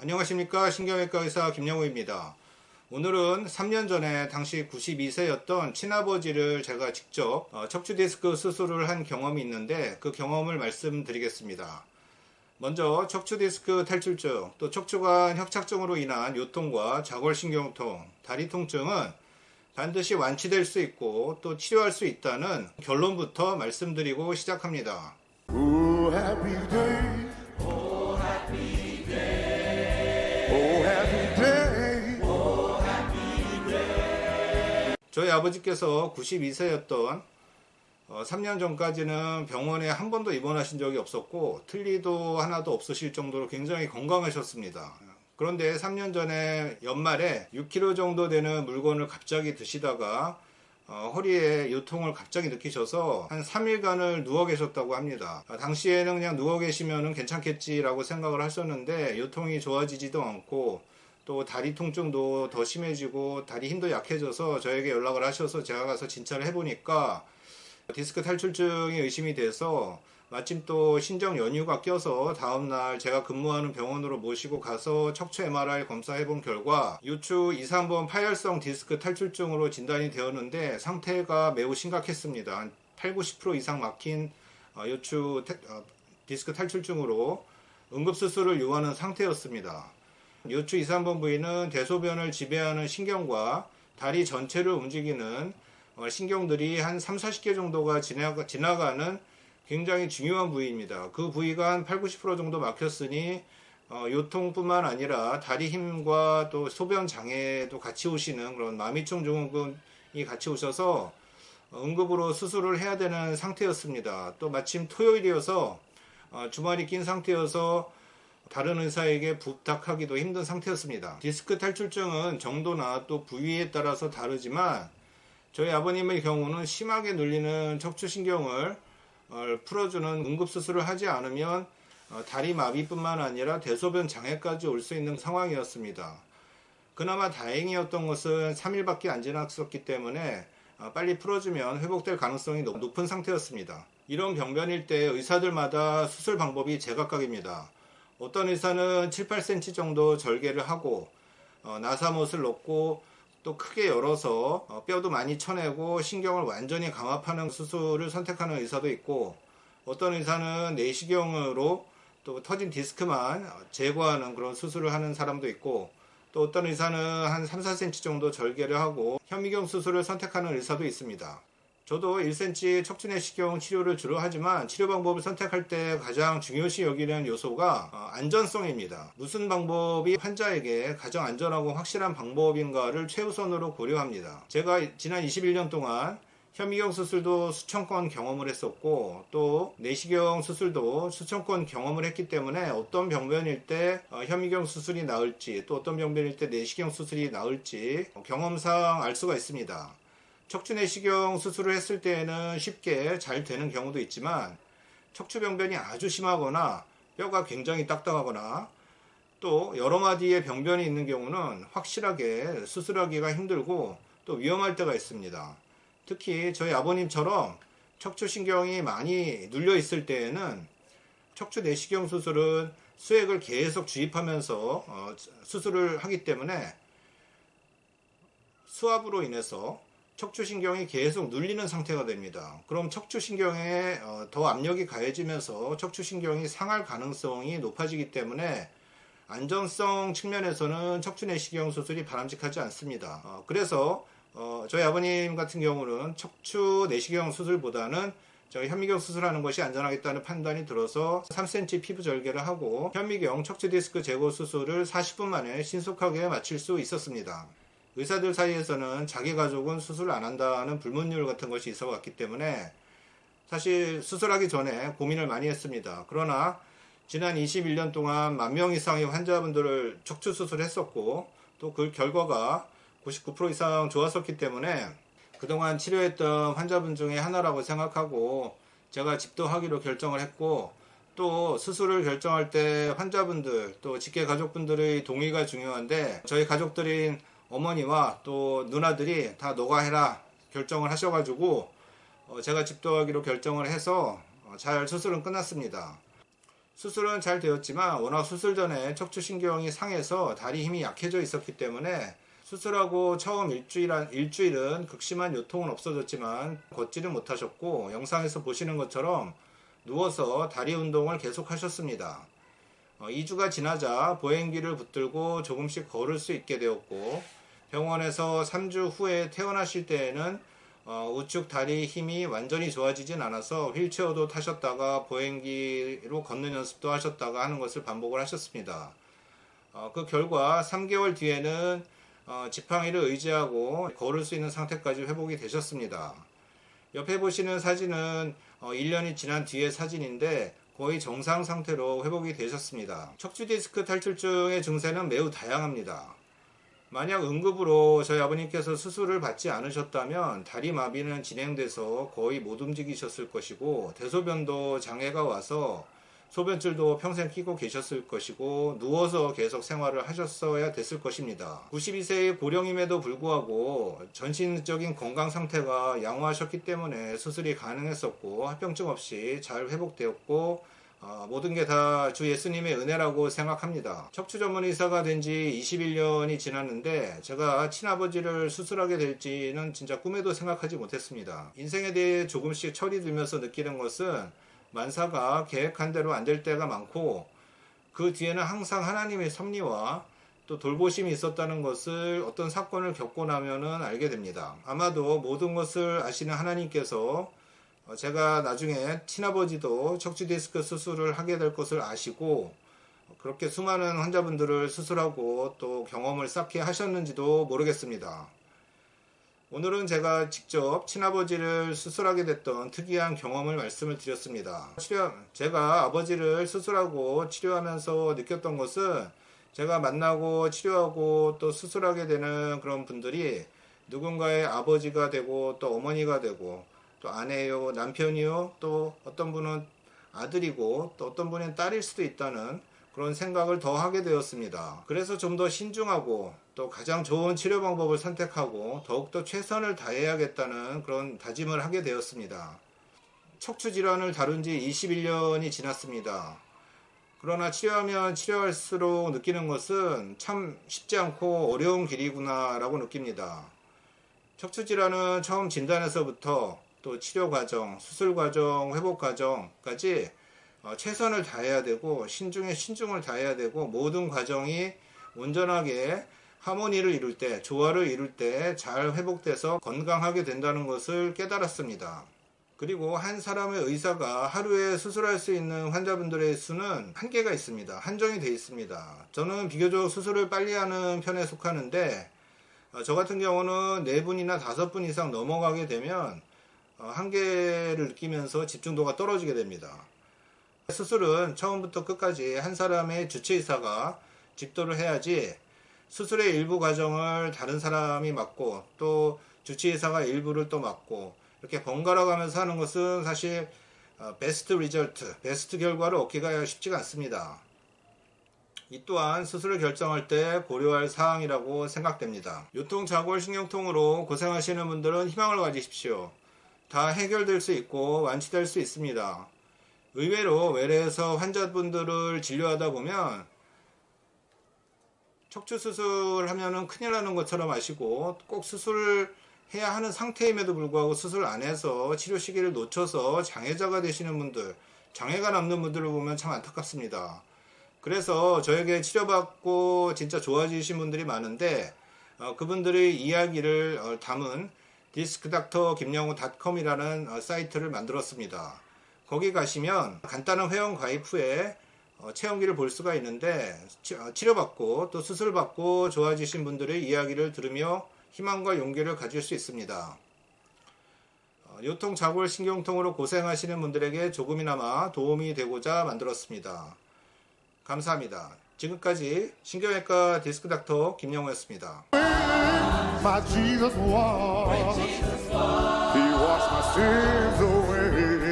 안녕하십니까, 신경외과 의사 김영우입니다. 오늘은 3년 전에 당시 92세였던 친아버지를 제가 직접 척추 디스크 수술을 한 경험이 있는데 그 경험을 말씀드리겠습니다. 먼저 척추 디스크 탈출증, 또 척추관 협착증으로 인한 요통과 좌골신경통, 다리 통증은 반드시 완치될 수 있고 또 치료할 수 있다는 결론부터 말씀드리고 시작합니다. Oh, happy day. Oh, happy day. Oh, happy day. Oh, happy day. 저희 아버지께서 92세였던 3년 전까지는 병원에 한 번도 입원하신 적이 없었고 틀니도 하나도 없으실 정도로 굉장히 건강하셨습니다. 그런데 3년 전에 연말에 6kg 정도 되는 물건을 갑자기 드시다가 허리에 요통을 갑자기 느끼셔서 한 3일간을 누워 계셨다고 합니다. 당시에는 그냥 누워 계시면 괜찮겠지라고 생각을 하셨는데 요통이 좋아지지도 않고 또 다리 통증도 더 심해지고 다리 힘도 약해져서 저에게 연락을 하셔서 제가 가서 진찰을 해보니까 디스크 탈출증이 의심이 돼서 마침 또 신정 연휴가 껴서 다음날 제가 근무하는 병원으로 모시고 가서 척추 MRI 검사해 본 결과 요추 2, 3번 파열성 디스크 탈출증으로 진단이 되었는데 상태가 매우 심각했습니다. 한 8, 90% 이상 막힌 요추 디스크 탈출증으로 응급수술을 요하는 상태였습니다. 요추 2, 3번 부위는 대소변을 지배하는 신경과 다리 전체를 움직이는 신경들이 한 3, 40개 정도가 지나가는 굉장히 중요한 부위입니다. 그 부위가 한 8, 90% 정도 막혔으니 요통뿐만 아니라 다리 힘과 또 소변 장애도 같이 오시는 그런 마미총 증후군이 같이 오셔서 응급으로 수술을 해야 되는 상태였습니다. 또 마침 토요일이어서 주말이 낀 상태여서 다른 의사에게 부탁하기도 힘든 상태였습니다. 디스크 탈출증은 정도나 또 부위에 따라서 다르지만 저희 아버님의 경우는 심하게 눌리는 척추신경을 풀어주는 응급수술을 하지 않으면 다리 마비뿐만 아니라 대소변 장애까지 올 수 있는 상황이었습니다. 그나마 다행이었던 것은 3일밖에 안 지났었기 때문에 빨리 풀어주면 회복될 가능성이 높은 상태였습니다. 이런 병변일 때 의사들마다 수술 방법이 제각각입니다. 어떤 의사는 7, 8cm 정도 절개를 하고 나사못을 넣고 또 크게 열어서 뼈도 많이 쳐내고 신경을 완전히 감압하는 수술을 선택하는 의사도 있고 어떤 의사는 내시경으로 또 터진 디스크만 제거하는 그런 수술을 하는 사람도 있고 또 어떤 의사는 한 3, 4cm 정도 절개를 하고 현미경 수술을 선택하는 의사도 있습니다. 저도 1cm 척추내시경 치료를 주로 하지만 치료 방법을 선택할 때 가장 중요시 여기는 요소가 안전성입니다. 무슨 방법이 환자에게 가장 안전하고 확실한 방법인가를 최우선으로 고려합니다. 제가 지난 21년 동안 현미경 수술도 수천 건 경험을 했었고 또 내시경 수술도 수천 건 경험을 했기 때문에 어떤 병변일 때 현미경 수술이 나을지 또 어떤 병변일 때 내시경 수술이 나을지 경험상 알 수가 있습니다. 척추내시경 수술을 했을 때에는 쉽게 잘 되는 경우도 있지만 척추병변이 아주 심하거나 뼈가 굉장히 딱딱하거나 또 여러 마디의 병변이 있는 경우는 확실하게 수술하기가 힘들고 또 위험할 때가 있습니다. 특히 저희 아버님처럼 척추신경이 많이 눌려 있을 때에는 척추내시경 수술은 수액을 계속 주입하면서 수술을 하기 때문에 수압으로 인해서 척추신경이 계속 눌리는 상태가 됩니다. 그럼 척추신경에 더 압력이 가해지면서 척추신경이 상할 가능성이 높아지기 때문에 안전성 측면에서는 척추내시경 수술이 바람직하지 않습니다. 그래서 저희 아버님 같은 경우는 척추내시경 수술보다는 저희 현미경 수술하는 것이 안전하겠다는 판단이 들어서 3cm 피부 절개를 하고 현미경 척추디스크 제거 수술을 40분 만에 신속하게 마칠 수 있었습니다. 의사들 사이에서는 자기 가족은 수술을 안 한다는 불문율 같은 것이 있어 왔기 때문에 사실 수술하기 전에 고민을 많이 했습니다. 그러나 지난 21년 동안 10,000명 이상의 환자분들을 척추 수술했었고 또 그 결과가 99% 이상 좋았었기 때문에 그동안 치료했던 환자분 중에 하나라고 생각하고 제가 집도하기로 결정을 했고 또 수술을 결정할 때 환자분들 또 직계 가족분들의 동의가 중요한데 저희 가족들인 어머니와 또 누나들이 다 너가 해라 결정을 하셔가지고 제가 집도하기로 결정을 해서 잘 수술은 끝났습니다. 수술은 잘 되었지만 워낙 수술 전에 척추신경이 상해서 다리 힘이 약해져 있었기 때문에 수술하고 처음 일주일은 극심한 요통은 없어졌지만 걷지는 못하셨고, 영상에서 보시는 것처럼 누워서 다리 운동을 계속 하셨습니다. 2주가 지나자 보행기를 붙들고 조금씩 걸을 수 있게 되었고, 병원에서 3주 후에 퇴원하실 때에는 우측 다리 힘이 완전히 좋아지진 않아서 휠체어도 타셨다가 보행기로 걷는 연습도 하셨다가 하는 것을 반복을 하셨습니다. 그 결과 3개월 뒤에는 지팡이를 의지하고 걸을 수 있는 상태까지 회복이 되셨습니다. 옆에 보시는 사진은 1년이 지난 뒤의 사진인데 거의 정상 상태로 회복이 되셨습니다. 척추 디스크 탈출증의 증세는 매우 다양합니다. 만약 응급으로 저희 아버님께서 수술을 받지 않으셨다면 다리 마비는 진행돼서 거의 못 움직이셨을 것이고, 대소변도 장애가 와서 소변줄도 평생 끼고 계셨을 것이고, 누워서 계속 생활을 하셨어야 됐을 것입니다. 92세의 고령임에도 불구하고 전신적인 건강 상태가 양호하셨기 때문에 수술이 가능했었고, 합병증 없이 잘 회복되었고, 모든 게 다 주 예수님의 은혜라고 생각합니다. 척추 전문 의사가 된 지 21년이 지났는데 제가 친아버지를 수술하게 될지는 진짜 꿈에도 생각하지 못했습니다. 인생에 대해 조금씩 철이 들면서 느끼는 것은 만사가 계획한 대로 안 될 때가 많고, 그 뒤에는 항상 하나님의 섭리와 또 돌보심이 있었다는 것을 어떤 사건을 겪고 나면은 알게 됩니다. 아마도 모든 것을 아시는 하나님께서 제가 나중에 친아버지도 척추 디스크 수술을 하게 될 것을 아시고 그렇게 수많은 환자분들을 수술하고 또 경험을 쌓게 하셨는지도 모르겠습니다. 오늘은 제가 직접 친아버지를 수술하게 됐던 특이한 경험을 말씀을 드렸습니다. 제가 아버지를 수술하고 치료하면서 느꼈던 것은, 제가 만나고 치료하고 또 수술하게 되는 그런 분들이 누군가의 아버지가 되고 또 어머니가 되고 또 아내요, 남편이요, 또 어떤 분은 아들이고 또 어떤 분은 딸일 수도 있다는 그런 생각을 더 하게 되었습니다. 그래서 좀 더 신중하고 또 가장 좋은 치료 방법을 선택하고 더욱더 최선을 다해야겠다는 그런 다짐을 하게 되었습니다. 척추 질환을 다룬 지 21년이 지났습니다. 그러나 치료하면 치료할수록 느끼는 것은 참 쉽지 않고 어려운 길이구나 라고 느낍니다. 척추 질환은 처음 진단에서부터 또 치료 과정, 수술 과정, 회복 과정까지 최선을 다해야 되고 신중에 신중을 다해야 되고, 모든 과정이 온전하게 하모니를 이룰 때, 조화를 이룰 때 잘 회복돼서 건강하게 된다는 것을 깨달았습니다. 그리고 한 사람의 의사가 하루에 수술할 수 있는 환자분들의 수는 한계가 있습니다. 한정이 되어 있습니다. 저는 비교적 수술을 빨리 하는 편에 속하는데, 저 같은 경우는 4분이나 5분 이상 넘어가게 되면 한계를 느끼면서 집중도가 떨어지게 됩니다. 수술은 처음부터 끝까지 한 사람의 주치의사가 집도를 해야지, 수술의 일부 과정을 다른 사람이 맡고 또 주치의사가 일부를 또 맡고 이렇게 번갈아 가면서 하는 것은 사실 베스트 리절트, 베스트 결과를 얻기가 쉽지가 않습니다. 이 또한 수술을 결정할 때 고려할 사항이라고 생각됩니다. 요통자골신경통으로 고생하시는 분들은 희망을 가지십시오. 다 해결될 수 있고 완치될 수 있습니다. 의외로 외래에서 환자분들을 진료하다 보면 척추 수술하면은 큰일 나는 것처럼 아시고, 꼭 수술을 해야 하는 상태임에도 불구하고 수술 안 해서 치료 시기를 놓쳐서 장애자가 되시는 분들, 장애가 남는 분들을 보면 참 안타깝습니다. 그래서 저에게 치료받고 진짜 좋아지신 분들이 많은데, 그분들의 이야기를 담은 discdoctor김영우.com이라는 사이트를 만들었습니다. 거기 가시면 간단한 회원 가입 후에 체험기를 볼 수가 있는데, 치료받고 또 수술받고 좋아지신 분들의 이야기를 들으며 희망과 용기를 가질 수 있습니다. 요통자골신경통으로 고생하시는 분들에게 조금이나마 도움이 되고자 만들었습니다. 감사합니다. 지금까지 신경외과 디스크닥터 김영우였습니다. My Jesus was. He washed my sins away.